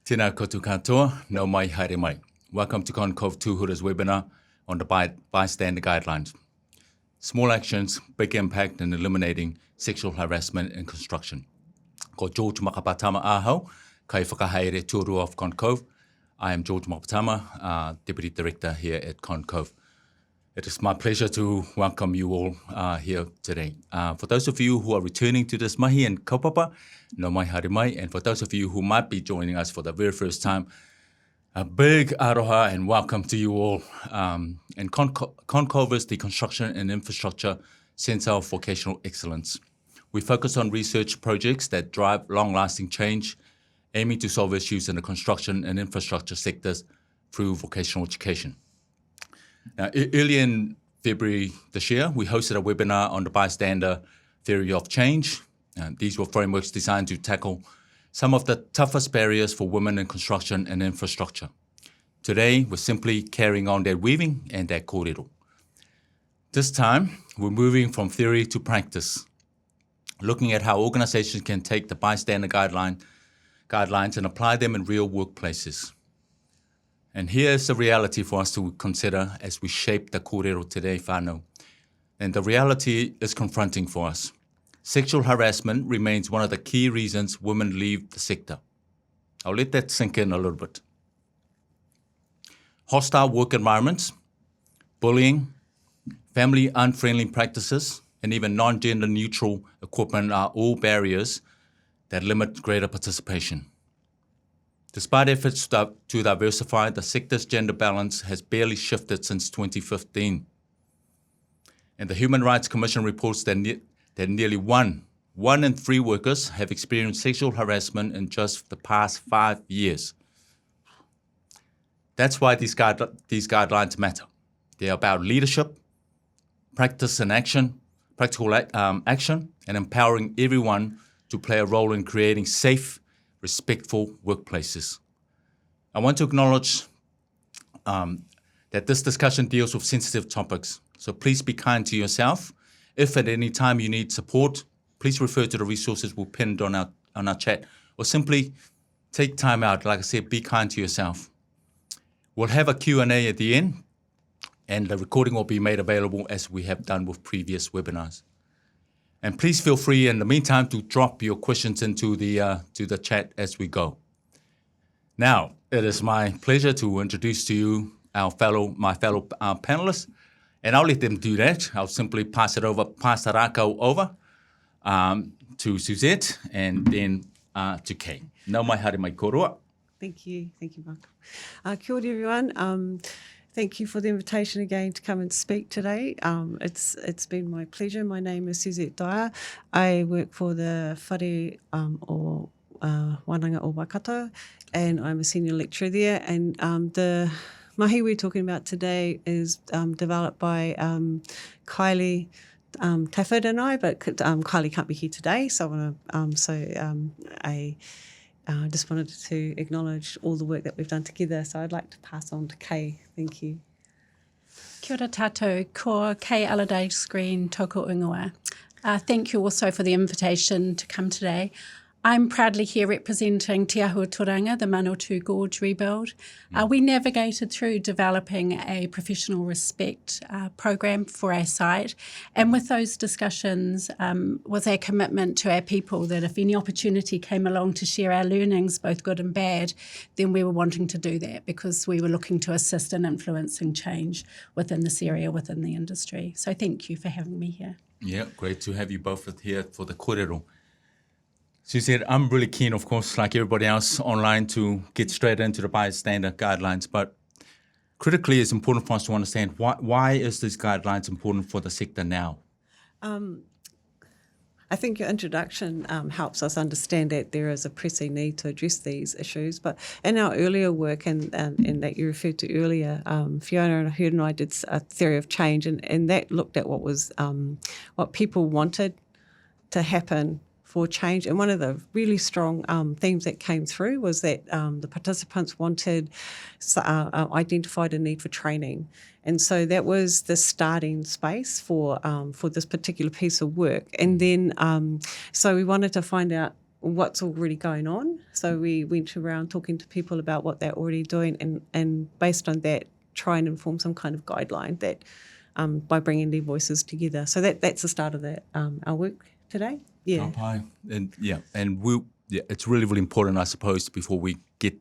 Tēnā koutou katoa, nau mai haere mai. Welcome to ConCove Tūhura's webinar on the Bystander Guidelines. Small actions, big impact in eliminating sexual harassment in construction. Ko George Makapatama ahau, kai whakahaere tūrua of ConCove. I am George Makapatama, Deputy Director here at ConCove. It is my pleasure to welcome you all here today. For those of you who are returning to this mahi and kaupapa, no mai haere mai, and for those of you who might be joining us for the very first time, a big aroha and welcome to you all. And ConCove is the Construction and Infrastructure Centre of Vocational Excellence. We focus on research projects that drive long-lasting change, aiming to solve issues in the construction and infrastructure sectors through vocational education. Now, earlier in February this year, we hosted a webinar on the bystander theory of change. These were frameworks designed to tackle some of the toughest barriers for women in construction and infrastructure. Today, we're simply carrying on that weaving and that kōrero. This time, we're moving from theory to practice, looking at how organizations can take the bystander guidelines and apply them in real workplaces. And here's the reality for us to consider as we shape the kōrero today, whānau. And the reality is confronting for us. Sexual harassment remains one of the key reasons women leave the sector. I'll let that sink in a little bit. Hostile work environments, bullying, family unfriendly practices, and even non-gender neutral equipment are all barriers that limit greater participation. Despite efforts to diversify, the sector's gender balance has barely shifted since 2015. And the Human Rights Commission reports that nearly one in 3 workers have experienced sexual harassment in just the past 5 years. That's why these guidelines matter. They're about leadership, practice and action, practical action, and empowering everyone to play a role in creating safe, respectful workplaces. I want to acknowledge that this discussion deals with sensitive topics, so please be kind to yourself. If at any time you need support, please refer to the resources we've pinned on our chat, or simply take time out. Like I said, be kind to yourself. We'll have a Q&A at the end, and the recording will be made available as we have done with previous webinars. And please feel free in the meantime to drop your questions into the chat as we go. Now, it is my pleasure to introduce to you my fellow panelists, and I'll let them do that. I'll simply pass the rākau over to Suzette and then to Kay. Nau mai haere mai koroa. Thank you, Mark. Kia ora, everyone. Thank you for the invitation again to come and speak today. It's been my pleasure. My name is Suzette Dyer. I work for the whare or Wānanga o Waikato, and I'm a senior lecturer there. And the mahi we're talking about today is developed by Kylie Tafford and I, but Kylie can't be here today, so I just wanted to acknowledge all the work that we've done together. So I'd like to pass on to Kay. Thank you. Kia ora tātou, ko Kay Allardyce Screen tōku ingoa. Thank you also for the invitation to come today. I'm proudly here representing Te Aotearoa, the Manawatu Gorge rebuild. We navigated through developing a professional respect program for our site, and with those discussions was our commitment to our people that if any opportunity came along to share our learnings, both good and bad, then we were wanting to do that because we were looking to assist in influencing change within this area, within the industry. So thank you for having me here. Yeah, great to have you both here for the kōrero. Suzette, I'm really keen, of course, like everybody else online, to get straight into the bystander guidelines. But critically, it's important for us to understand why is these guidelines important for the sector now? I think your introduction helps us understand that there is a pressing need to address these issues. But in our earlier work, and that you referred to earlier, Fiona and Hurd and I did a theory of change, and that looked at what people wanted to happen for change. And one of the really strong themes that came through was that the participants identified a need for training. And so that was the starting space for this particular piece of work. And then, so we wanted to find out what's already going on. So we went around talking to people about what they're already doing, and based on that, try and inform some kind of guideline that by bringing their voices together. So that's the start of our work today. Yeah. And it's really, really important, I suppose, before we get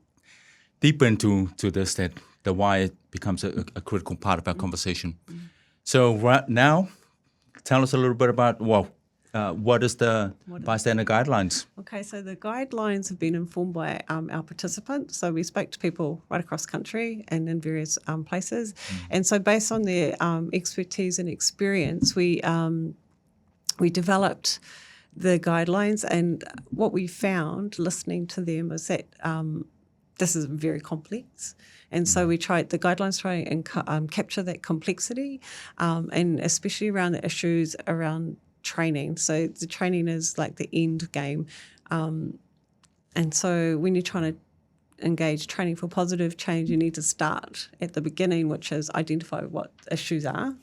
deeper into this, that the why it becomes a critical part of our conversation. So right now, tell us a little bit about, what is the Bystander Guidelines? Okay, so the guidelines have been informed by our participants. So we spoke to people right across country and in various places. And so based on their expertise and experience, we developed the guidelines. And what we found listening to them is that this is very complex. And so the guidelines try and capture that complexity, and especially around the issues around training. So the training is like the end game. And so when you're trying to engage training for positive change, you need to start at the beginning, which is identify what issues are.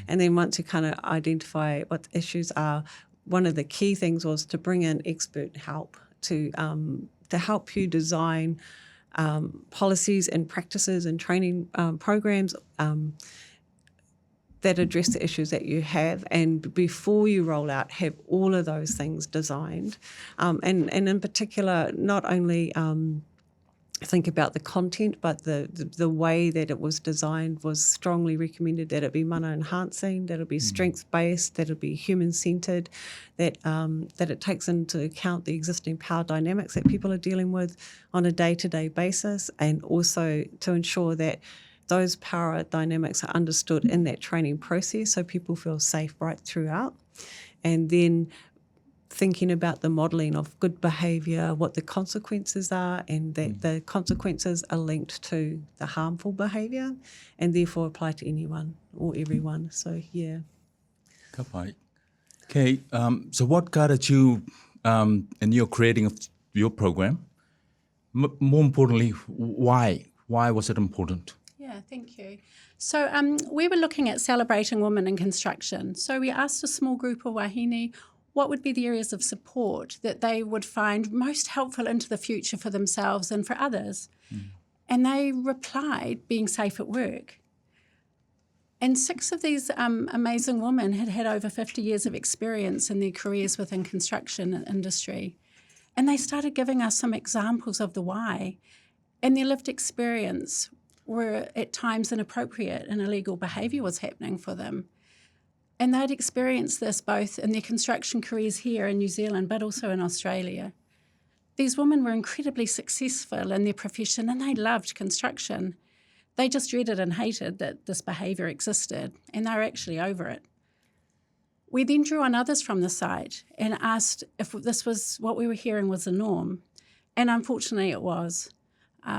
And then once you kind of identify what the issues are, one of the key things was to bring in expert help to help you design policies and practices and training programs that address the issues that you have, and before you roll out, have all of those things designed. And in particular, not only think about the content, but the way that it was designed was strongly recommended that it be mana enhancing, that it be strengths-based, that it be human-centred, that it takes into account the existing power dynamics that people are dealing with on a day-to-day basis, and also to ensure that those power dynamics are understood in that training process so people feel safe right throughout. And then thinking about the modelling of good behaviour, what the consequences are, and that the consequences are linked to the harmful behaviour and therefore apply to anyone or everyone. So, yeah. Ka pai. Okay, so what guided you in your creating of your program? More importantly, why? Why was it important? Yeah, thank you. So we were looking at celebrating women in construction. So we asked a small group of wahine what would be the areas of support that they would find most helpful into the future for themselves and for others. And they replied, being safe at work. And 6 of these amazing women had over 50 years of experience in their careers within construction industry. And they started giving us some examples of the why. And their lived experience were at times inappropriate and illegal behaviour was happening for them. And they'd experienced this both in their construction careers here in New Zealand, but also in Australia. These women were incredibly successful in their profession and they loved construction. They just dreaded and hated that this behaviour existed, and they were actually over it. We then drew on others from the site and asked if this was what we were hearing was the norm. And unfortunately it was.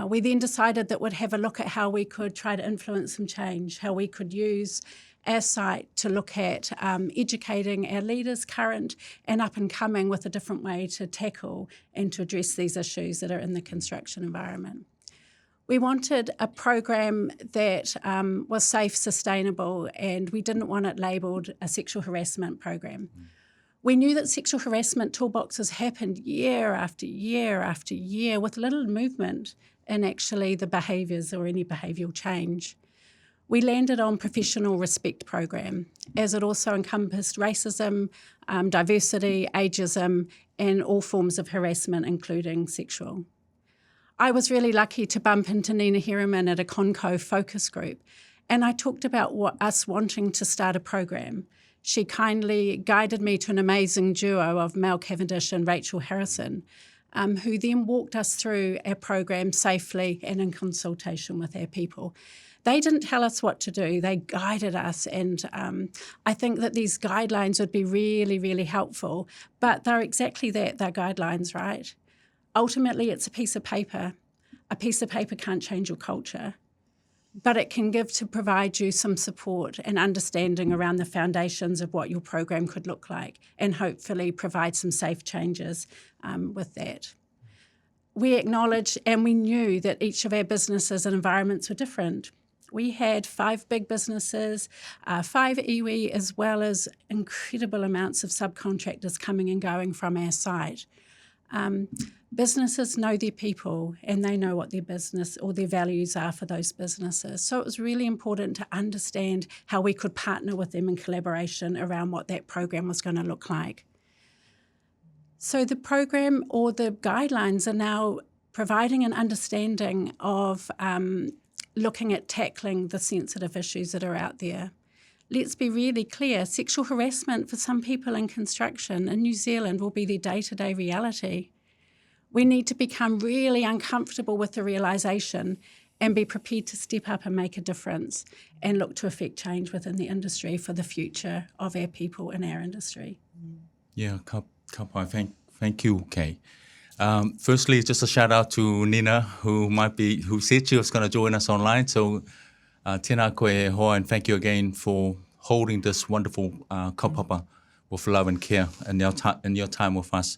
We then decided that we'd have a look at how we could try to influence some change, how we could use our site to look at educating our leaders, current and up and coming, with a different way to tackle and to address these issues that are in the construction environment. We wanted a program that was safe, sustainable, and we didn't want it labelled a sexual harassment program. We knew that sexual harassment toolboxes happened year after year after year with little movement in actually the behaviours or any behavioural change. We landed on professional respect program, as it also encompassed racism, diversity, ageism, and all forms of harassment, including sexual. I was really lucky to bump into Nina Herriman at a Conco focus group, and I talked about us wanting to start a program. She kindly guided me to an amazing duo of Mel Cavendish and Rachel Harrison, who then walked us through our program safely and in consultation with our people. They didn't tell us what to do, they guided us, and I think that these guidelines would be really, really helpful, but they're exactly that, they're guidelines, right? Ultimately, it's a piece of paper. A piece of paper can't change your culture, but it can give to provide you some support and understanding around the foundations of what your program could look like, and hopefully provide some safe changes with that. We acknowledged and we knew that each of our businesses and environments were different. We had 5 big businesses, 5 iwi, as well as incredible amounts of subcontractors coming and going from our site. Businesses know their people and they know what their business or their values are for those businesses. So it was really important to understand how we could partner with them in collaboration around what that program was going to look like. So the program or the guidelines are now providing an understanding of looking at tackling the sensitive issues that are out there. Let's be really clear, sexual harassment for some people in construction in New Zealand will be their day-to-day reality. We need to become really uncomfortable with the realisation and be prepared to step up and make a difference and look to affect change within the industry for the future of our people in our industry. Yeah, thank you, Kay. Firstly, just a shout out to Nina, who said she was going to join us online. So, tēnā koe hoa, and thank you again for holding this wonderful kaupapa with love and care in your time with us.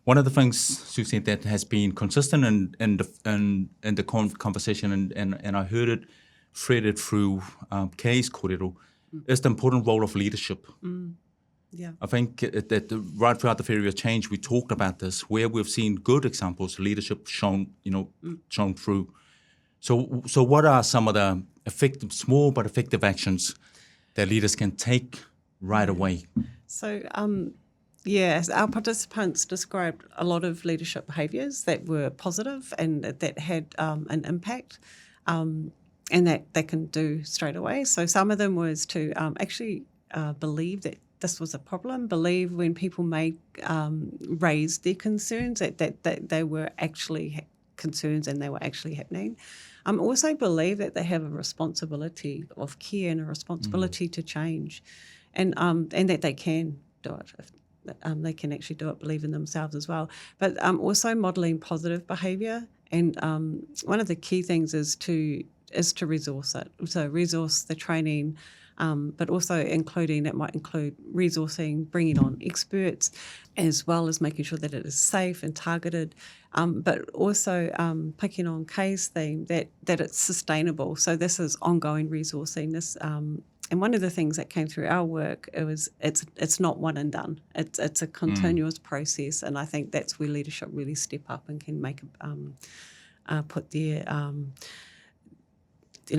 One of the things, Susie, that has been consistent in the conversation, and I heard it threaded through Kay's kōrero, is the important role of leadership. Yeah. I think that right throughout the period of change, we talked about this, where we've seen good examples, leadership shown through. So what are some of the small but effective actions that leaders can take right away? So, yes, our participants described a lot of leadership behaviours that were positive and that had an impact and that they can do straight away. So some of them was to actually believe that this was a problem, believe when people raised their concerns that they were actually concerns and they were actually happening. Also believe that they have a responsibility of care and a responsibility to change and that they can do it. They can actually do it, believe in themselves as well. But also modelling positive behaviour, and one of the key things is to resource it. So resource the training, but also it might include resourcing, bringing on experts, as well as making sure that it is safe and targeted, but also picking on Kay's theme that it's sustainable. So this is ongoing resourcing. This and one of the things that came through our work, it's not one and done. It's a continuous process, and I think that's where leadership really step up and can make put their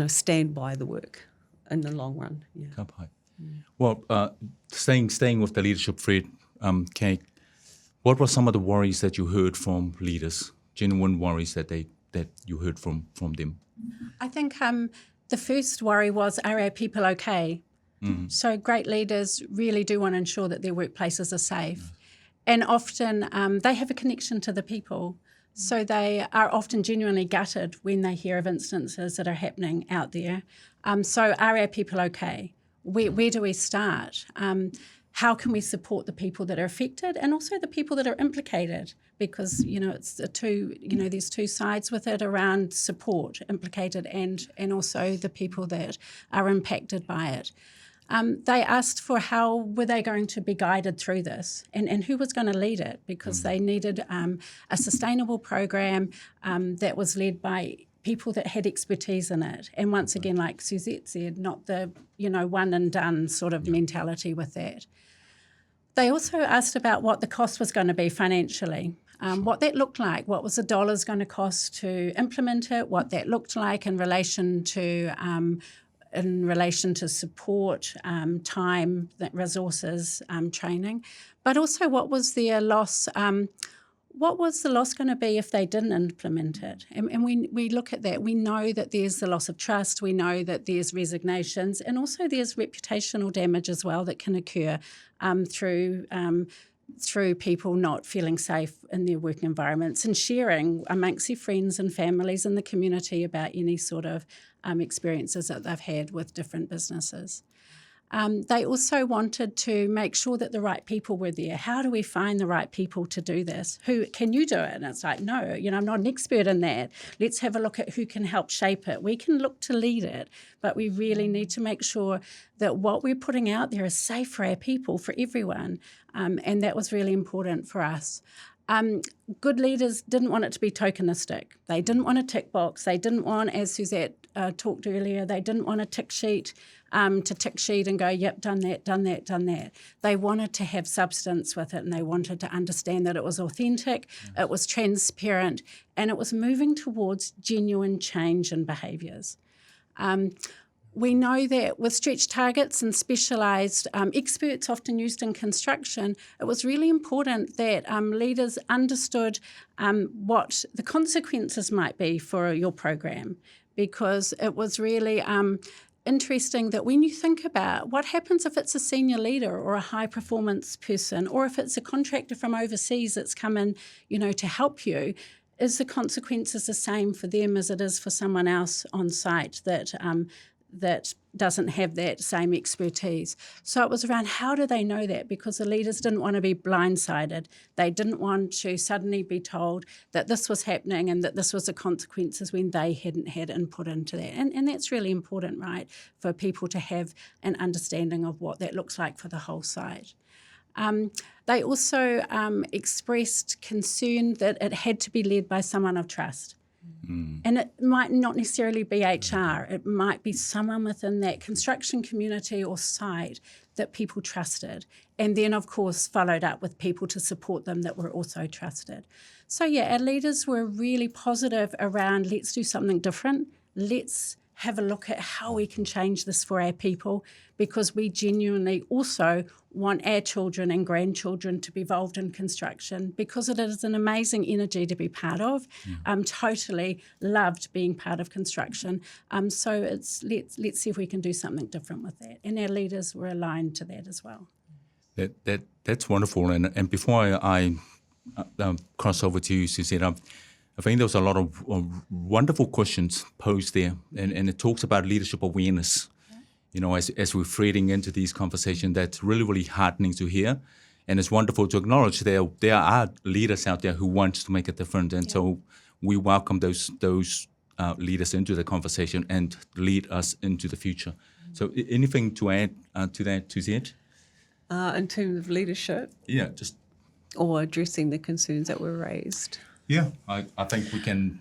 stand by the work in the long run. Yeah. Well, staying with the leadership thread, Kay, what were some of the worries that you heard from leaders? Genuine worries that you heard from them? I think the first worry was, are our people okay? Mm-hmm. So great leaders really do want to ensure that their workplaces are safe. And often they have a connection to the people. So they are often genuinely gutted when they hear of instances that are happening out there. So are our people okay? Where do we start? How can we support the people that are affected and also the people that are implicated? Because, it's there's two sides with it around support, implicated and also the people that are impacted by it. They asked for how were they going to be guided through this and who was going to lead it, because they needed a sustainable program that was led by people that had expertise in it. And once again, like Suzette said, not the, one and done sort of mentality with that. They also asked about what the cost was going to be financially, what that looked like, what was the dollars going to cost to implement it, what that looked like in relation to support, time, resources, training, but also what was their loss. What was the loss going to be if they didn't implement it? And we look at that. We know that there's the loss of trust. We know that there's resignations, and also there's reputational damage as well that can occur through people not feeling safe in their working environments and sharing amongst their friends and families in the community about any sort of experiences that they've had with different businesses. They also wanted to make sure that the right people were there. How do we find the right people to do this? Who can you do it? And it's like, no, I'm not an expert in that. Let's have a look at who can help shape it. We can look to lead it, but we really need to make sure that what we're putting out there is safe for our people, for everyone. And that was really important for us. Good leaders didn't want it to be tokenistic. They didn't want a tick box. They didn't want, as Suzette talked earlier, they didn't want a tick sheet. to tick sheet and go, yep, done that, done that, done that. They wanted to have substance with it, and they wanted to understand that it was authentic, it was transparent, and it was moving towards genuine change in behaviours. We know that with stretch targets and specialised experts often used in construction, it was really important that leaders understood what the consequences might be for your program, because it was really interesting that when you think about what happens if it's a senior leader or a high performance person, or if it's a contractor from overseas that's come in, to help you, is the consequences the same for them as it is for someone else on site that doesn't have that same expertise? So it was around, how do they know that? Because the leaders didn't want to be blindsided. They didn't want to suddenly be told that this was happening and that this was the consequences when they hadn't had input into that. And that's really important, right, for people to have an understanding of what that looks like for the whole site. They also expressed concern that it had to be led by someone of trust. And it might not necessarily be HR. It might be someone within that construction community or site that people trusted. And then, of course, followed up with people to support them that were also trusted. So, our leaders were really positive around, let's do something different. Let's have a look at how we can change this for our people, because we genuinely also want our children and grandchildren to be involved in construction, because it is an amazing energy to be part of. Totally loved being part of construction. So let's see if we can do something different with that. And our leaders were aligned to that as well. That's wonderful. And before I cross over to you, Suzette, I think there was a lot of wonderful questions posed there, and it talks about leadership awareness. As we're threading into these conversations, that's really, really heartening to hear. And it's wonderful to acknowledge there are leaders out there who want to make a difference. And so we welcome those leaders into the conversation and lead us into the future. So anything to add to that, Suzette? In terms of leadership? Yeah, just... Or addressing the concerns that were raised? Yeah, I think we can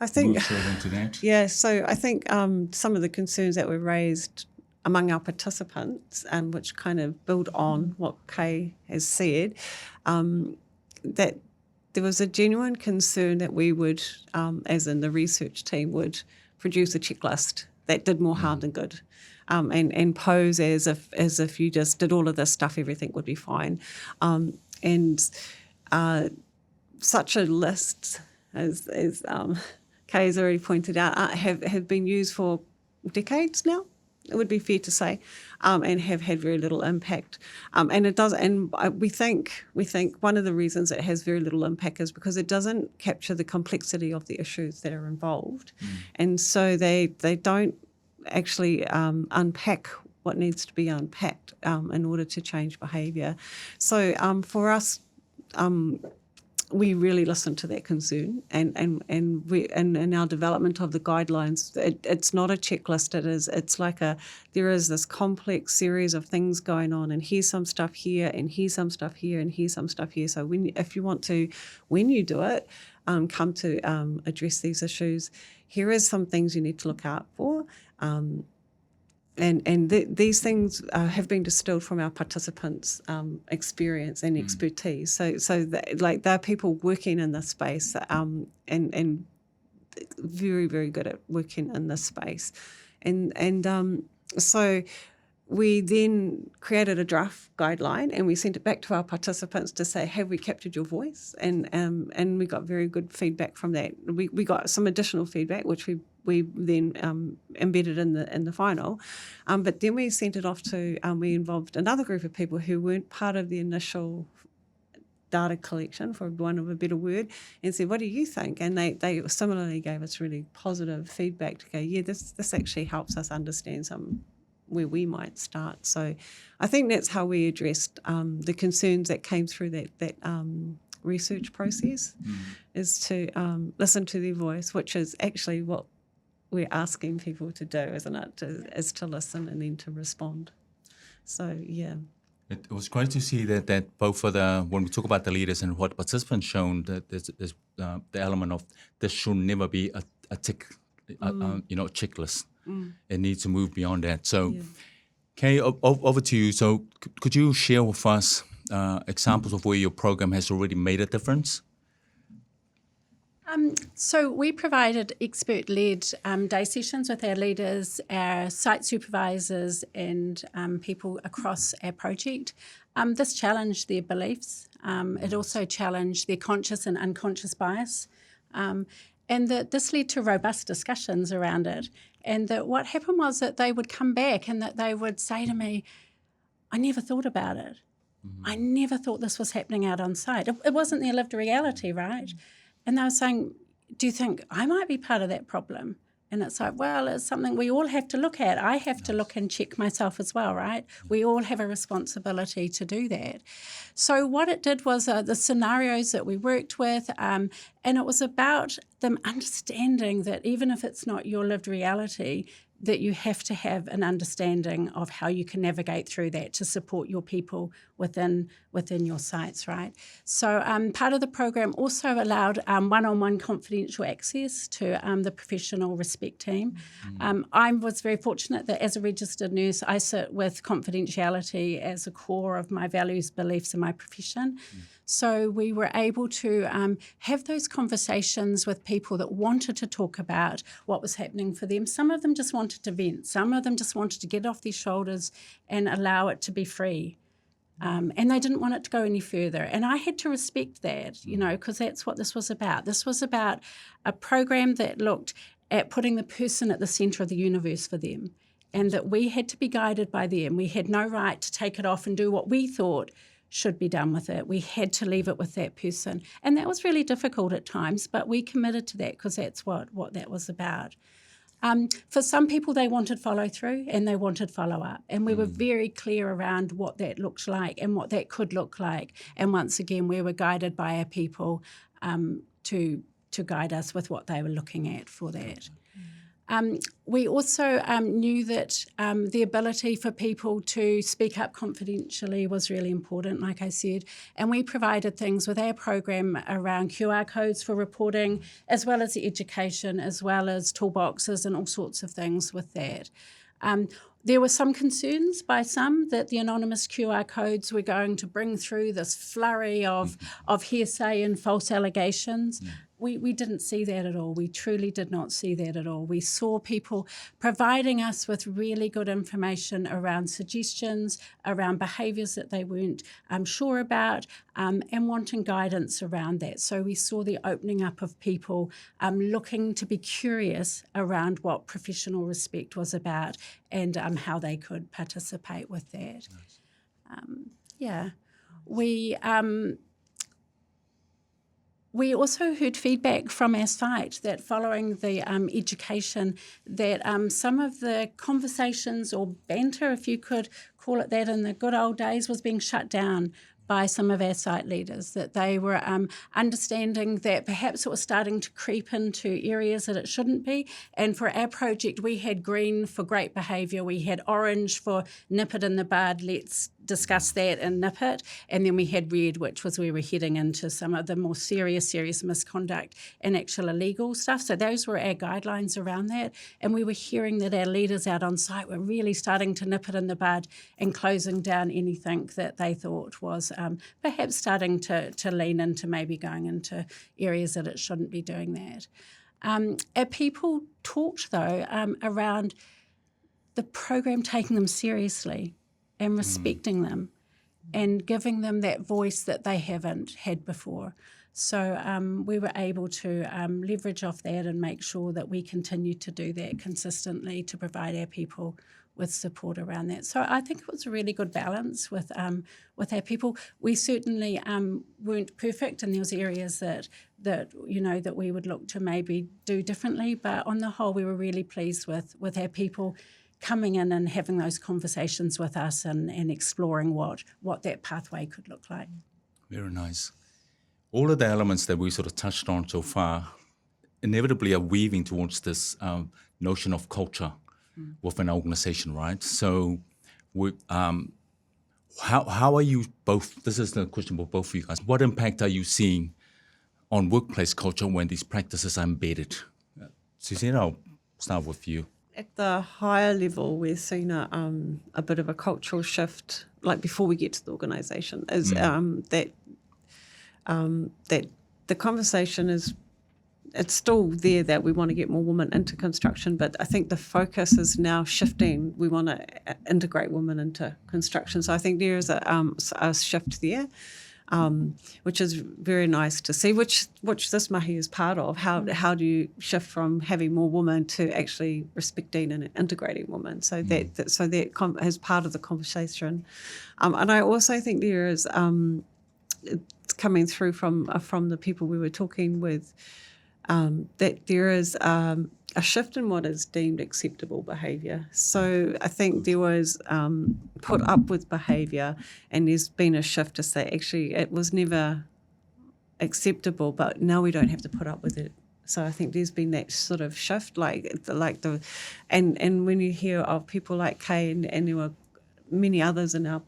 move straight into that. Yeah, so I think some of the concerns that were raised among our participants, which kind of build on what Kay has said, that there was a genuine concern that we would, as in the research team, would produce a checklist that did more harm than good, and pose as if you just did all of this stuff, everything would be fine. Such a list, as Kay has already pointed out, have been used for decades now, it would be fair to say, and have had very little impact. And it does. And we think one of the reasons it has very little impact is because it doesn't capture the complexity of the issues that are involved, and so they don't actually unpack what needs to be unpacked in order to change behaviour. So for us. We really listen to that concern, and we in our development of the guidelines, it's not a checklist. It's like there is this complex series of things going on, and here's some stuff here, and here's some stuff here, and here's some stuff here. So when you do it, come to address these issues, here is some things you need to look out for. These things have been distilled from our participants' experience and expertise. So they're people working in this space and very, very good at working in this space. So we then created a draft guideline and we sent it back to our participants to say, have we captured your voice? And we got very good feedback from that. We got some additional feedback, which we then embedded in the final. But then we sent it off to, we involved another group of people who weren't part of the initial data collection, for want of a better word, and said, what do you think? And they similarly gave us really positive feedback to go, yeah, this actually helps us understand where we might start. So I think that's how we addressed the concerns that came through that research process, is to listen to their voice, which is actually what we're asking people to do, isn't it? Is to listen and then to respond. So, yeah. It was great to see that both for when we talk about the leaders and what participants shown, that there's the element of this should never be a tick, checklist. It needs to move beyond that. So, Kay, over to you. So, could you share with us examples of where your program has already made a difference? So we provided expert-led day sessions with our leaders, our site supervisors and people across our project. This challenged their beliefs. It also challenged their conscious and unconscious bias. And that this led to robust discussions around it. And that what happened was that they would come back and that they would say to me, I never thought about it. I never thought this was happening out on site. It wasn't their lived reality, right? And they were saying, do you think I might be part of that problem? And it's like, well, it's something we all have to look at. I have to look and check myself as well, right? We all have a responsibility to do that. So what it did was the scenarios that we worked with, and it was about them understanding that even if it's not your lived reality, that you have to have an understanding of how you can navigate through that to support your people within your sites, right? So part of the program also allowed one-on-one confidential access to the professional respect team. I was very fortunate that as a registered nurse, I sit with confidentiality as a core of my values, beliefs, and my profession. So we were able to have those conversations with people that wanted to talk about what was happening for them. Some of them just wanted to vent. Some of them just wanted to get off their shoulders and allow it to be free. And they didn't want it to go any further. And I had to respect that, you know, because that's what this was about. This was about a program that looked at putting the person at the centre of the universe for them, and that we had to be guided by them. We had no right to take it off and do what we thought should be done with it. We had to leave it with that person. And that was really difficult at times, but we committed to that because that's what that was about. For some people, they wanted follow through and they wanted follow up. And we were very clear around what that looked like and what that could look like. And once again, we were guided by our people to guide us with what they were looking at for that. We also knew that the ability for people to speak up confidentially was really important, like I said, and we provided things with our program around QR codes for reporting, as well as the education, as well as toolboxes and all sorts of things with that. There were some concerns by some that the anonymous QR codes were going to bring through this flurry of hearsay and false allegations. We didn't see that at all. We truly did not see that at all. We saw people providing us with really good information around suggestions, around behaviours that they weren't sure about, and wanting guidance around that. So we saw the opening up of people looking to be curious around what professional respect was about and how they could participate with that. We also heard feedback from our site that following the education that some of the conversations or banter, if you could call it that, in the good old days was being shut down by some of our site leaders, that they were understanding that perhaps it was starting to creep into areas that it shouldn't be. And for our project, we had green for great behaviour, we had orange for nip it in the bud, let's discuss that and nip it, and then we had red, which was where we're heading into some of the more serious misconduct and actual illegal stuff. So those were our guidelines around that, and we were hearing that our leaders out on site were really starting to nip it in the bud and closing down anything that they thought was perhaps starting to lean into maybe going into areas that it shouldn't be doing that. Our people talked, though, around the program taking them seriously and respecting them and giving them that voice that they haven't had before. So we were able to leverage off that and make sure that we continue to do that consistently to provide our people with support around that. So I think it was a really good balance with our people. We certainly weren't perfect, and there was areas that we would look to maybe do differently. But on the whole, we were really pleased with our people coming in and having those conversations with us and exploring what that pathway could look like. Very nice. All of the elements that we sort of touched on so far inevitably are weaving towards this notion of culture within an organization, right? So how are you both, this is the question for both of you guys, what impact are you seeing on workplace culture when these practices are embedded? Suzanne, I'll start with you. At the higher level, we've seen a bit of a cultural shift, like before we get to the organisation, is that the conversation is, it's still there that we want to get more women into construction, but I think the focus is now shifting. We want to integrate women into construction. So I think there is a shift there, which is very nice to see, which this mahi is part of. How do you shift from having more women to actually respecting and integrating women? So that is part of the conversation. And I also think there is, it's coming through from the people we were talking with, that there is a shift in what is deemed acceptable behaviour. So I think there was put up with behaviour, and there's been a shift to say actually it was never acceptable, but now we don't have to put up with it. So I think there's been that sort of shift, and when you hear of people like Kay and there were many others in our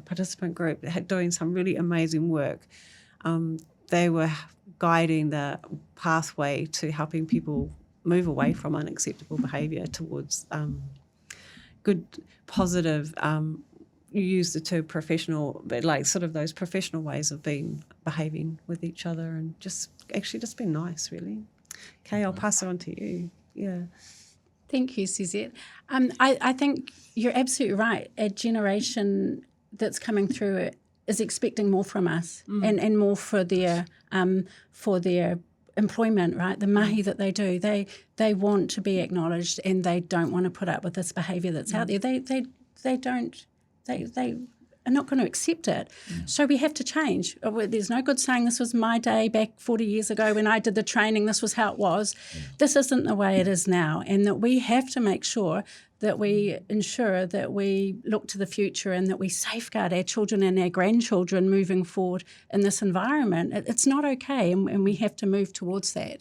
participant group doing some really amazing work. They were guiding the pathway to helping people move away from unacceptable behaviour towards good, positive, you use the term professional, but like sort of those professional ways of behaving with each other and just being nice, really. Kay, I'll pass it on to you. Yeah. Thank you, Suzette. I think you're absolutely right. A generation that's coming through is expecting more from us and more for their employment, right? The mahi that they do, they want to be acknowledged and they don't want to put up with this behaviour that's out there. They are not going to accept it. So we have to change. There's no good saying this was my day back 40 years ago when I did the training, this was how it was. This isn't the way it is now, and that we have to make sure that we ensure that we look to the future and that we safeguard our children and our grandchildren moving forward in this environment. It's not okay, and we have to move towards that.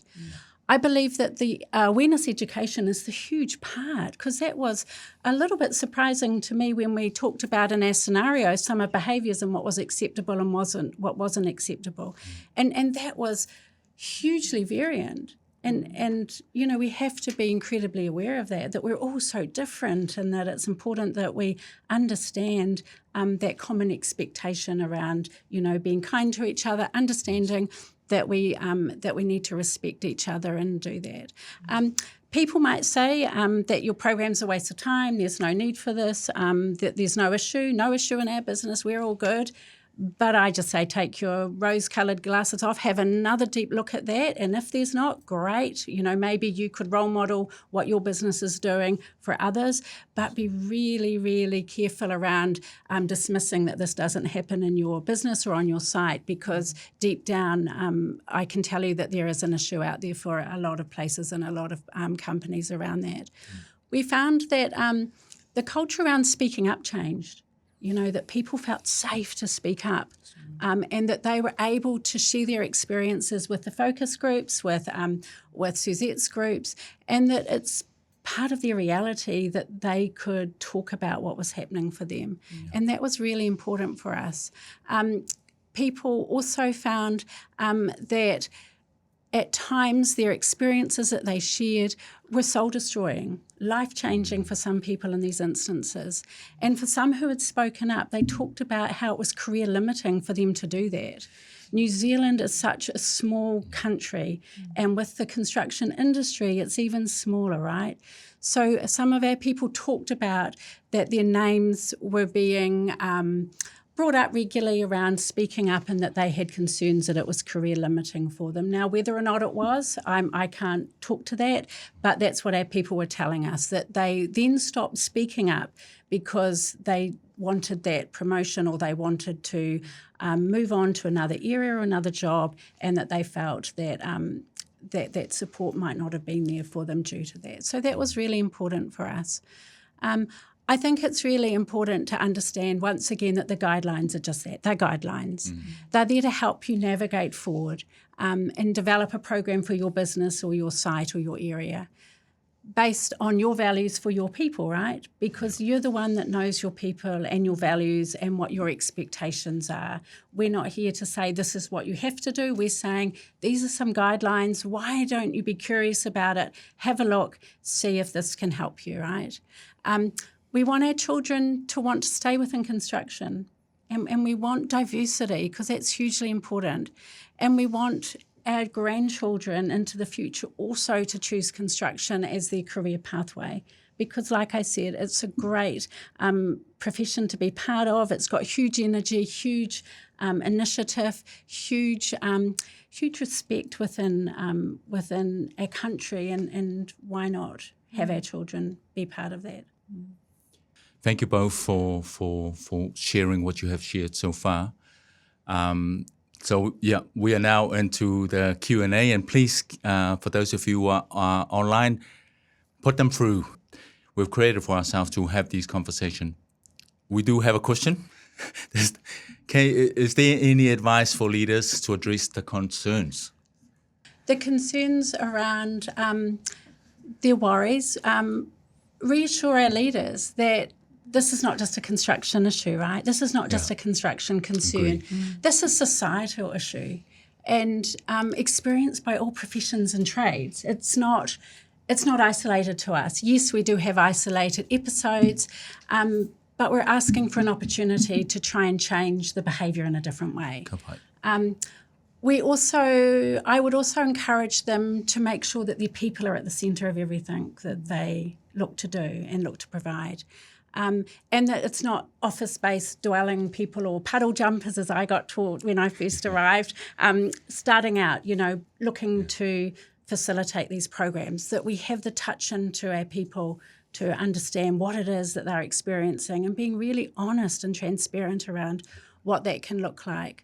I believe that the awareness education is the huge part, because that was a little bit surprising to me when we talked about in our scenario some of behaviours and what was acceptable and what wasn't acceptable. And that was hugely variant. And you know, we have to be incredibly aware of that we're all so different, and that it's important that we understand that common expectation around, you know, being kind to each other, understanding that we need to respect each other and do that. People might say that your program's a waste of time, there's no need for this, that there's no issue in our business, we're all good. But I just say take your rose-coloured glasses off, have another deep look at that, and if there's not, great. You know, maybe you could role model what your business is doing for others, but be really, really careful around dismissing that this doesn't happen in your business or on your site, because deep down I can tell you that there is an issue out there for a lot of places and a lot of companies around that. We found that the culture around speaking up changed. You know, that people felt safe to speak up, and that they were able to share their experiences with the focus groups, with Suzette's groups, and that it's part of their reality that they could talk about what was happening for them. And that was really important for us. People also found that at times their experiences that they shared were soul-destroying, life-changing for some people in these instances. And for some who had spoken up, they talked about how it was career-limiting for them to do that. New Zealand is such a small country, and with the construction industry, it's even smaller, right? So some of our people talked about that their names were being brought up regularly around speaking up, and that they had concerns that it was career limiting for them. Now, whether or not it was, I can't talk to that, but that's what our people were telling us, that they then stopped speaking up because they wanted that promotion, or they wanted to move on to another area or another job, and that they felt that that support might not have been there for them due to that. So that was really important for us. I think it's really important to understand, once again, that the guidelines are just that. They're guidelines. They're there to help you navigate forward and develop a program for your business or your site or your area. based on your values for your people, right? Because you're the one that knows your people and your values and what your expectations are. We're not here to say this is what you have to do. We're saying these are some guidelines. Why don't you be curious about it? Have a look, see if this can help you, right? We want our children to want to stay within construction, and we want diversity because that's hugely important. And we want our grandchildren into the future also to choose construction as their career pathway, because like I said, it's a great profession to be part of. It's got huge energy, huge initiative, huge respect within our country, and why not have our children be part of that? Thank you both for sharing what you have shared so far. So we are now into the Q&A, and please, for those of you who are online, put them through. We've created for ourselves to have these conversations. We do have a question. Is there any advice for leaders to address the concerns? The concerns around their worries, reassure our leaders that this is not just a construction issue, right? This is not just a construction concern. This is a societal issue and experienced by all professions and trades. It's not isolated to us. Yes, we do have isolated episodes, but we're asking for an opportunity to try and change the behaviour in a different way. I would also encourage them to make sure that their people are at the centre of everything that they look to do and look to provide. And that it's not office-based dwelling people or puddle jumpers, as I got taught when I first arrived, starting out, looking to facilitate these programs, that we have the touch into our people to understand what it is that they're experiencing and being really honest and transparent around what that can look like.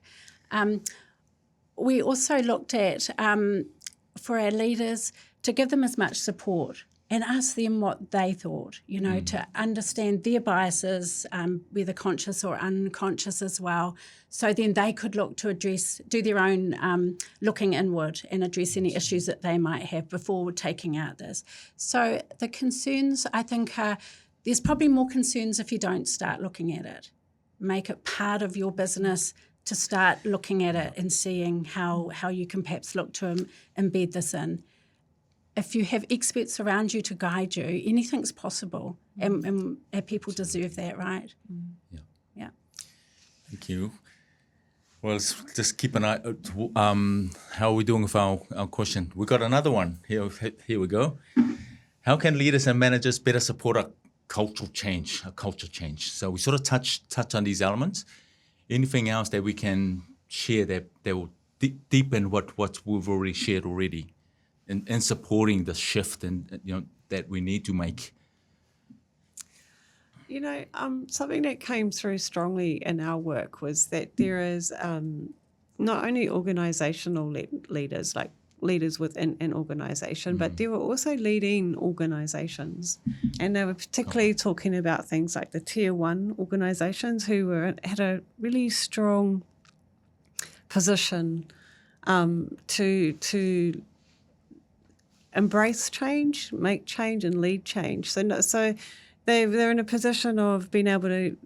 We also looked at, for our leaders, to give them as much support and ask them what they thought, to understand their biases, whether conscious or unconscious as well. So then they could look to do their own looking inward and address any issues that they might have before taking out this. So the concerns, I think, there's probably more concerns if you don't start looking at it. Make it part of your business to start looking at it and seeing how you can perhaps look to embed this in. If you have experts around you to guide you, anything's possible, and our people deserve that, right? Yeah. Thank you. Well, let's just keep an eye. How are we doing with our question? We got another one. Here we go. How can leaders and managers better support a culture change? So we sort of touch on these elements. Anything else that we can share that will deepen what we've already shared already? And supporting the shift that we need to make. Something that came through strongly in our work was that there is not only organisational leaders, like leaders within an organisation, but there were also leading organisations, and they were particularly talking about things like the Tier 1 organisations who had a really strong position to embrace change, make change, and lead change. So they're in a position of being able to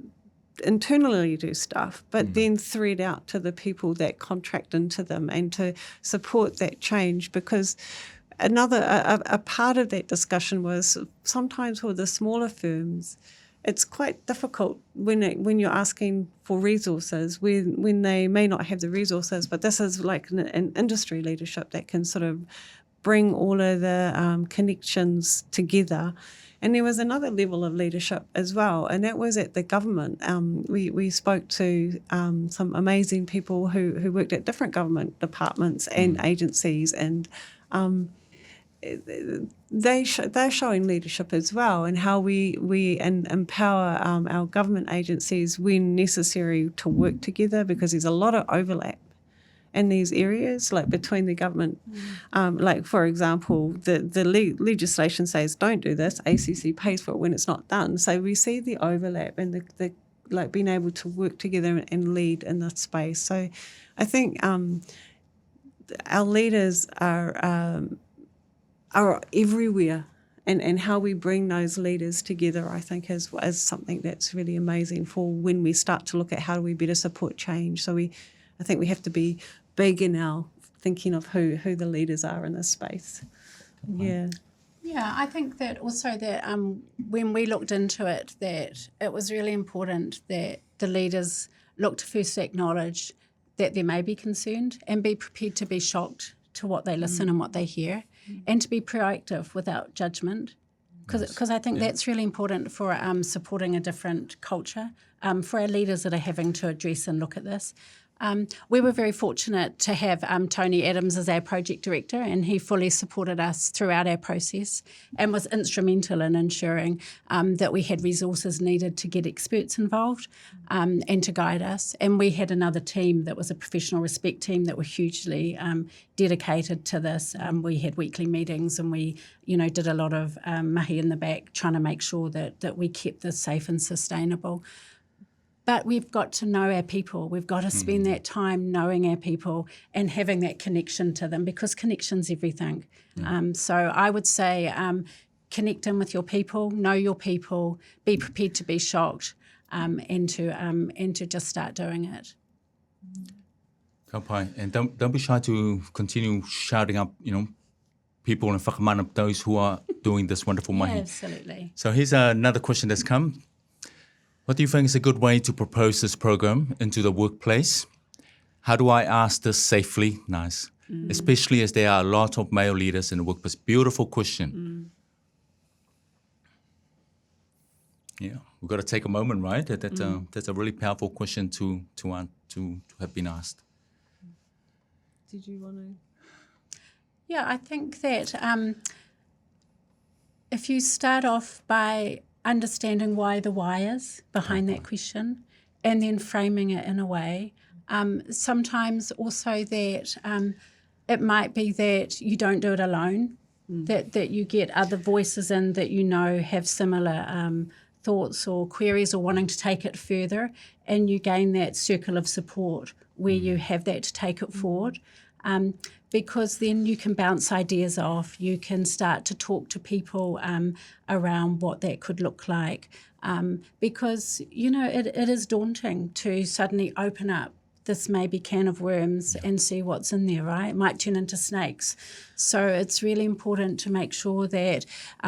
internally do stuff, but then thread out to the people that contract into them and to support that change. Because a part of that discussion was sometimes for the smaller firms, it's quite difficult when you're asking for resources when they may not have the resources. But this is like an industry leadership that can sort of bring all of the connections together. And there was another level of leadership as well, and that was at the government. We spoke to some amazing people who worked at different government departments and agencies, and they're showing leadership as well, and how we empower our government agencies when necessary to work together, because there's a lot of overlap in these areas, like between the government. Like, for example, the legislation says don't do this, ACC pays for it when it's not done. So we see the overlap and the like being able to work together and lead in this space. So I think our leaders are everywhere and how we bring those leaders together, I think, is something that's really amazing for when we start to look at how do we better support change. So I think we have to be big in our thinking of who the leaders are in this space. Yeah. Yeah, I think that also that when we looked into it, that it was really important that the leaders look to first acknowledge that they may be concerned and be prepared to be shocked to what they listen and what they hear, and to be proactive without judgment. Because I think that's really important for supporting a different culture, for our leaders that are having to address and look at this. We were very fortunate to have Tony Adams as our project director, and he fully supported us throughout our process and was instrumental in ensuring that we had resources needed to get experts involved and to guide us. And we had another team that was a professional respect team that were hugely dedicated to this. We had weekly meetings, and we, did a lot of mahi in the back trying to make sure that we kept this safe and sustainable. But we've got to know our people. We've got to spend that time knowing our people and having that connection to them, because connection's everything. So I would say connect in with your people, know your people, be prepared to be shocked, and to just start doing it. Ka pai. And don't be shy to continue shouting up, people and whakamana, those who are doing this wonderful mahi. Yeah, absolutely. So here's another question that's come. What do you think is a good way to propose this program into the workplace? How do I ask this safely? Nice. Especially as there are a lot of male leaders in the workplace. Beautiful question. Yeah, we've got to take a moment, right? That's a really powerful question to have been asked. Did you want to? Yeah, I think that if you start off by understanding why the why is behind that question, and then framing it in a way. Sometimes also that it might be that you don't do it alone, that you get other voices in that have similar thoughts or queries or wanting to take it further, and you gain that circle of support where you have that to take it forward. Because then you can bounce ideas off, you can start to talk to people around what that could look like. Because, it is daunting to suddenly open up this maybe can of worms and see what's in there, right? It might turn into snakes. So it's really important to make sure that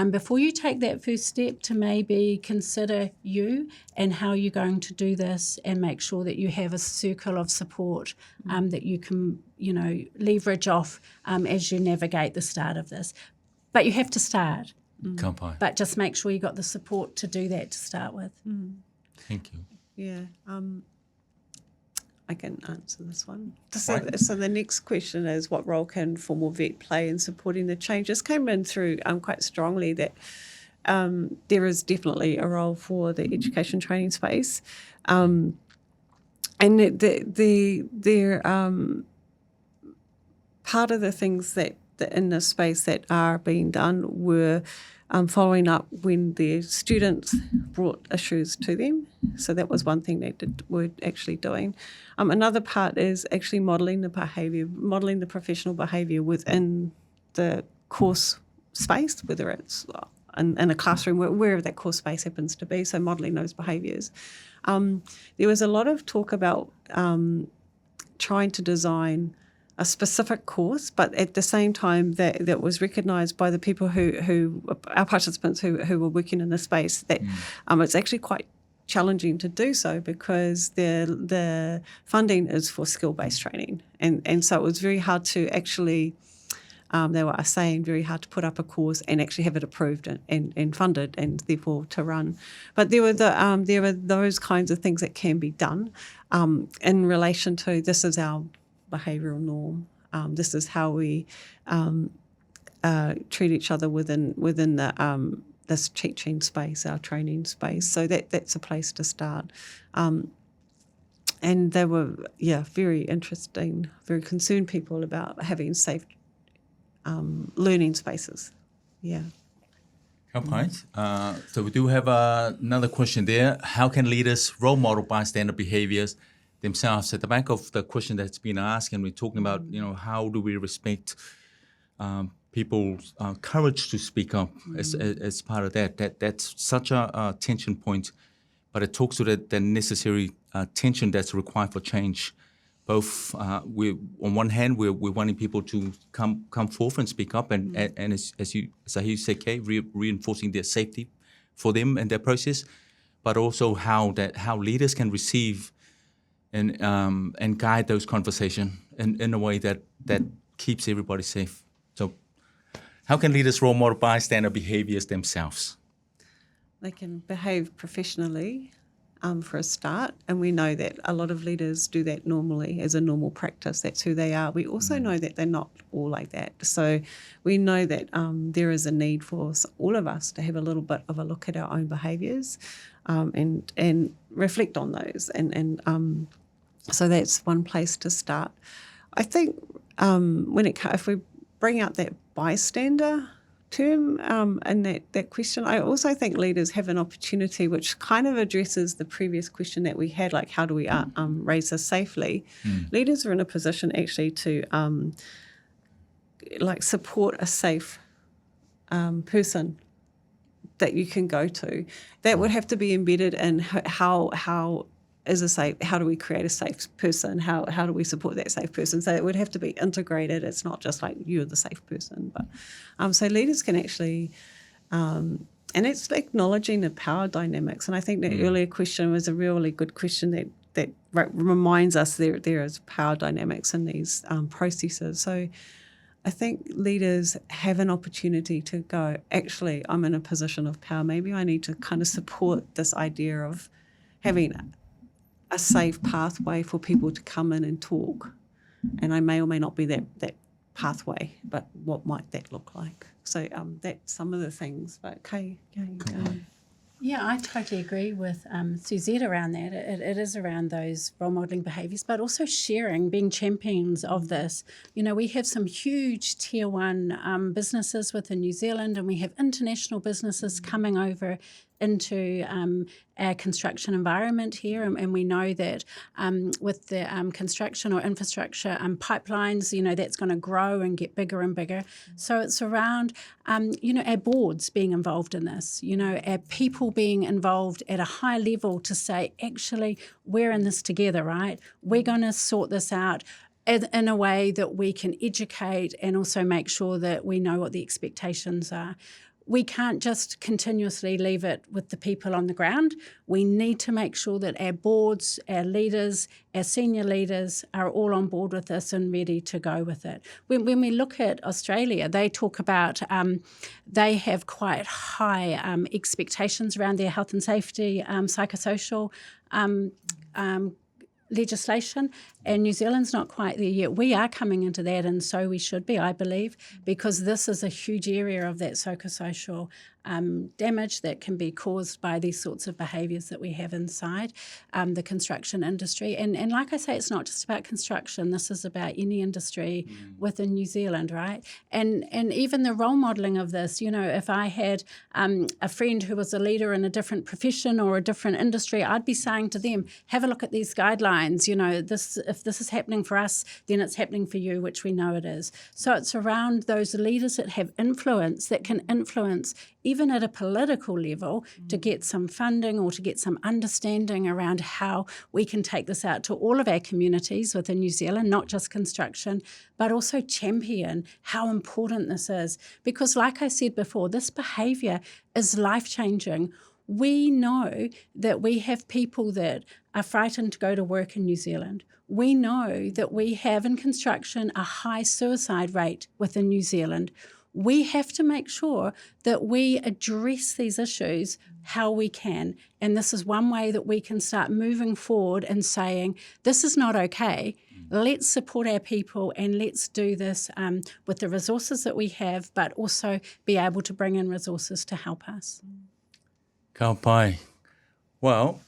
before you take that first step, to maybe consider you and how you're going to do this, and make sure that you have a circle of support that you can, leverage off as you navigate the start of this. But you have to start. Ka pai. But just make sure you got the support to do that to start with. Thank you. Yeah. I can answer this one. Right. So the next question is, what role can formal vet play in supporting the change? This came in through quite strongly that there is definitely a role for the education training space. And they're part of the things that in this space that are being done were following up when their students brought issues to them. So that was one thing they were actually doing. Another part is actually modelling the behaviour, modelling the professional behaviour within the course space, whether it's in a classroom, wherever that course space happens to be, so modelling those behaviours. There was a lot of talk about trying to design a specific course, but at the same time that was recognised by the people who our participants who were working in the space, that it's actually quite challenging to do so, because the funding is for skill-based training, and so it was very hard to actually they were saying very hard to put up a course and actually have it approved and funded, and therefore to run. But there were those kinds of things that can be done in relation to, this is our behavioural norm. This is how we treat each other within the this teaching space, our training space. So that's a place to start. And they were, very interesting, very concerned people about having safe learning spaces. Yeah. Okay. So we do have another question there. How can leaders role model bystander behaviours themselves? At the back of the question that's been asked, and we're talking about, how do we respect people's courage to speak up as part of that. That's such a tension point, but it talks to the necessary tension that's required for change. Both, we on one hand, we're wanting people to come forth and speak up, and as I hear you say, Kay, reinforcing their safety for them and their process, but also how leaders can receive and guide those conversations in a way that keeps everybody safe. So, how can leaders role model bystander behaviours themselves? They can behave professionally for a start, and we know that a lot of leaders do that normally as a normal practice. That's who they are. We also know that they're not all like that. So we know that there is a need for all of us to have a little bit of a look at our own behaviours and reflect on those. And so that's one place to start. I think if we bring out that bystander term and that question, I also think leaders have an opportunity which kind of addresses the previous question that we had, like how do we raise this safely? Leaders are in a position actually to support a safe person that you can go to. That would have to be embedded in how do we create a safe person? How do we support that safe person? So it would have to be integrated. It's not just like you're the safe person, but so leaders can actually, and it's acknowledging the power dynamics. And I think the earlier question was a really good question that reminds us there is power dynamics in these processes. So I think leaders have an opportunity to go, actually, I'm in a position of power. Maybe I need to kind of support this idea of having a safe pathway for people to come in and talk. And I may or may not be that pathway, but what might that look like? So that's some of the things. But Kay, Yeah, I totally agree with Suzette around that. It is around those role modelling behaviours, but also sharing, being champions of this. You know, we have some huge tier one businesses within New Zealand, and we have international businesses coming over into our construction environment here, and we know that with the construction or infrastructure pipelines, you know, that's going to grow and get bigger and bigger. So it's around, our boards being involved in this, you know, our people being involved at a high level to say, actually, we're in this together, right? We're going to sort this out in a way that we can educate and also make sure that we know what the expectations are. We can't just continuously leave it with the people on the ground. We need to make sure that our boards, our leaders, our senior leaders are all on board with this and ready to go with it. When we look at Australia, they talk about they have quite high expectations around their health and safety, psychosocial legislation, and New Zealand's not quite there yet. We are coming into that, and so we should be, I believe, because this is a huge area of that psychosocial damage that can be caused by these sorts of behaviours that we have inside the construction industry. And like I say, it's not just about construction. This is about any industry within New Zealand, right? And even the role modelling of this, you know, if I had a friend who was a leader in a different profession or a different industry, I'd be saying to them, have a look at these guidelines. You know, if this is happening for us, then it's happening for you, which we know it is. So it's around those leaders that have influence, that can influence even at a political level, to get some funding or to get some understanding around how we can take this out to all of our communities within New Zealand, not just construction, but also champion how important this is. Because like I said before, this behaviour is life-changing. We know that we have people that are frightened to go to work in New Zealand. We know that we have in construction a high suicide rate within New Zealand. We have to make sure that we address these issues how we can. And this is one way that we can start moving forward and saying, this is not okay. Let's support our people and let's do this with the resources that we have, but also be able to bring in resources to help us. Ka pai. Well,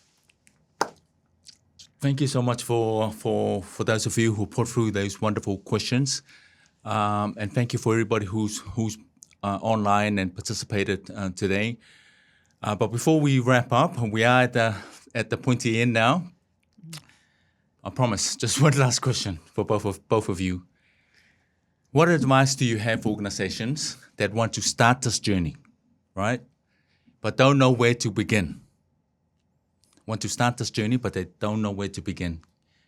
thank you so much for those of you who put through those wonderful questions. And thank you for everybody who's online and participated today. But before we wrap up, we are at the pointy end now. I promise, just one last question for both of you. What advice do you have for organizations that want to start this journey, right? But don't know where to begin? Want to start this journey, but they don't know where to begin.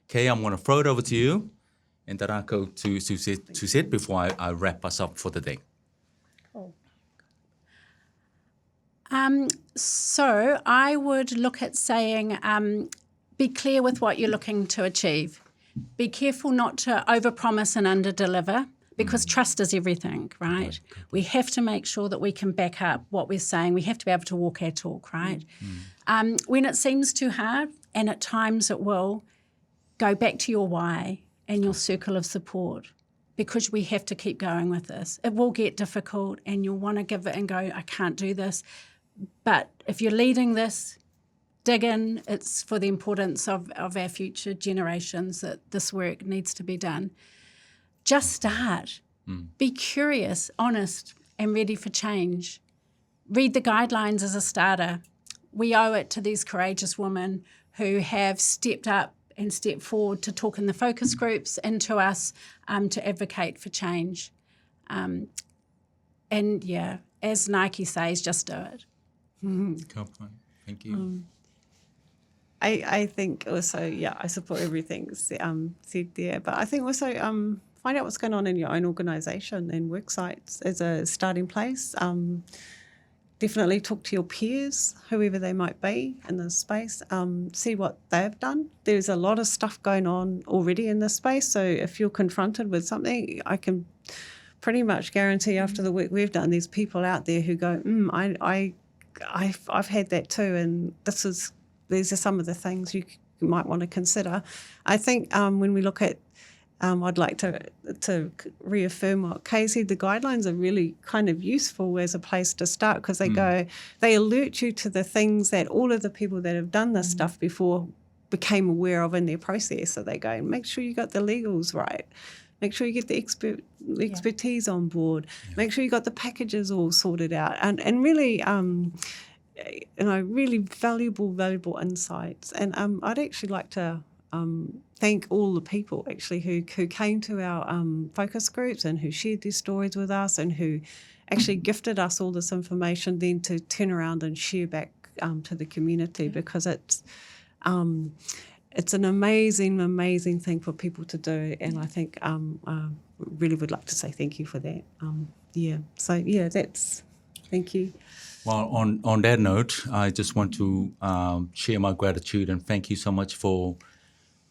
Okay, I'm going to throw it over to you and Tarako to Suzette before I wrap us up for the day. Cool. So I would look at saying, be clear with what you're looking to achieve. Be careful not to overpromise and underdeliver, because trust is everything, right? We have to make sure that we can back up what we're saying. We have to be able to walk our talk, right? When it seems too hard, and at times it will, go back to your why and your circle of support, because we have to keep going with this. It will get difficult and you'll want to give it and go, I can't do this. But if you're leading this, dig in. It's for the importance of our future generations that this work needs to be done. Just start. Be curious, honest, and ready for change. Read the guidelines as a starter. We owe it to these courageous women who have stepped up and stepped forward to talk in the focus groups and to us to advocate for change. And yeah, as Nike says, just do it. Thank you. I think also, I support everything said there, but I think also find out what's going on in your own organisation and work sites as a starting place. Definitely talk to your peers, whoever they might be in this space, see what they've done. There's a lot of stuff going on already in this space, so if you're confronted with something, I can pretty much guarantee after the work we've done, there's people out there who go, I've had that too, and these are some of the things you might want to consider. I think when we look at, I'd like to reaffirm what Kay said, the guidelines are really kind of useful as a place to start, because they alert you to the things that all of the people that have done this stuff before became aware of in their process. So they go, make sure you got the legals right. Make sure you get the expertise on board. Make sure you got the packages all sorted out. And really, really valuable insights. And I'd actually like to thank all the people actually who came to our focus groups and who shared their stories with us and who actually gifted us all this information then to turn around and share back to the community, because it's an amazing thing for people to do, and I think really would like to say thank you for that. Thank you. Well, on that note, I just want to share my gratitude and thank you so much for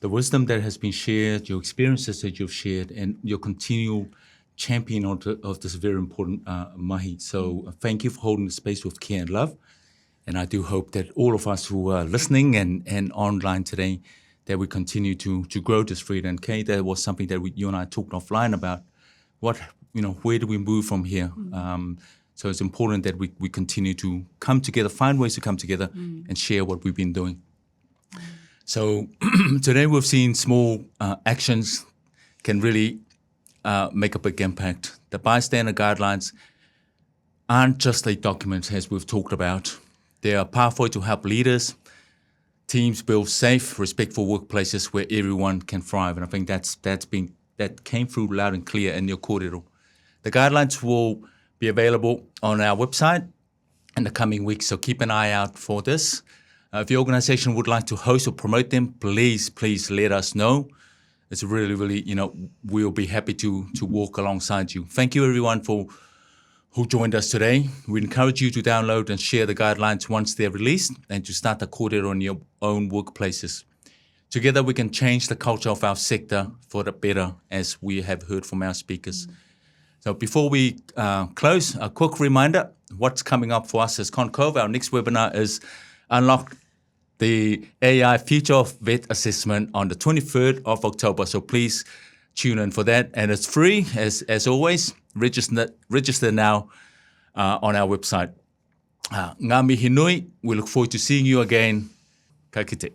the wisdom that has been shared, your experiences that you've shared, and your continual champion of this very important mahi. So thank you for holding the space with care and love. And I do hope that all of us who are listening and online today, that we continue to grow this freedom. And Kay, that was something that you and I talked offline about. Where do we move from here? So it's important that we continue to come together, find ways to come together and share what we've been doing. So today we've seen small actions can really make a big impact. The Bystander Guidelines aren't just a document, as we've talked about. They are powerful to help leaders, teams build safe, respectful workplaces where everyone can thrive. And I think that came through loud and clear in your kōrero. The guidelines will be available on our website in the coming weeks, so keep an eye out for this. If your organization would like to host or promote them, please let us know. It's really, we'll be happy to walk alongside you. Thank you, everyone, who joined us today. We encourage you to download and share the guidelines once they're released and to start the kōrero on your own workplaces. Together, we can change the culture of our sector for the better, as we have heard from our speakers. So before we close, a quick reminder, what's coming up for us as ConCove. Our next webinar is Unlock the AI Future of Vet Assessment on the 23rd of October. So please tune in for that. And it's free, as always. Register now on our website. Ngā mihi nui, we look forward to seeing you again. Ka kite.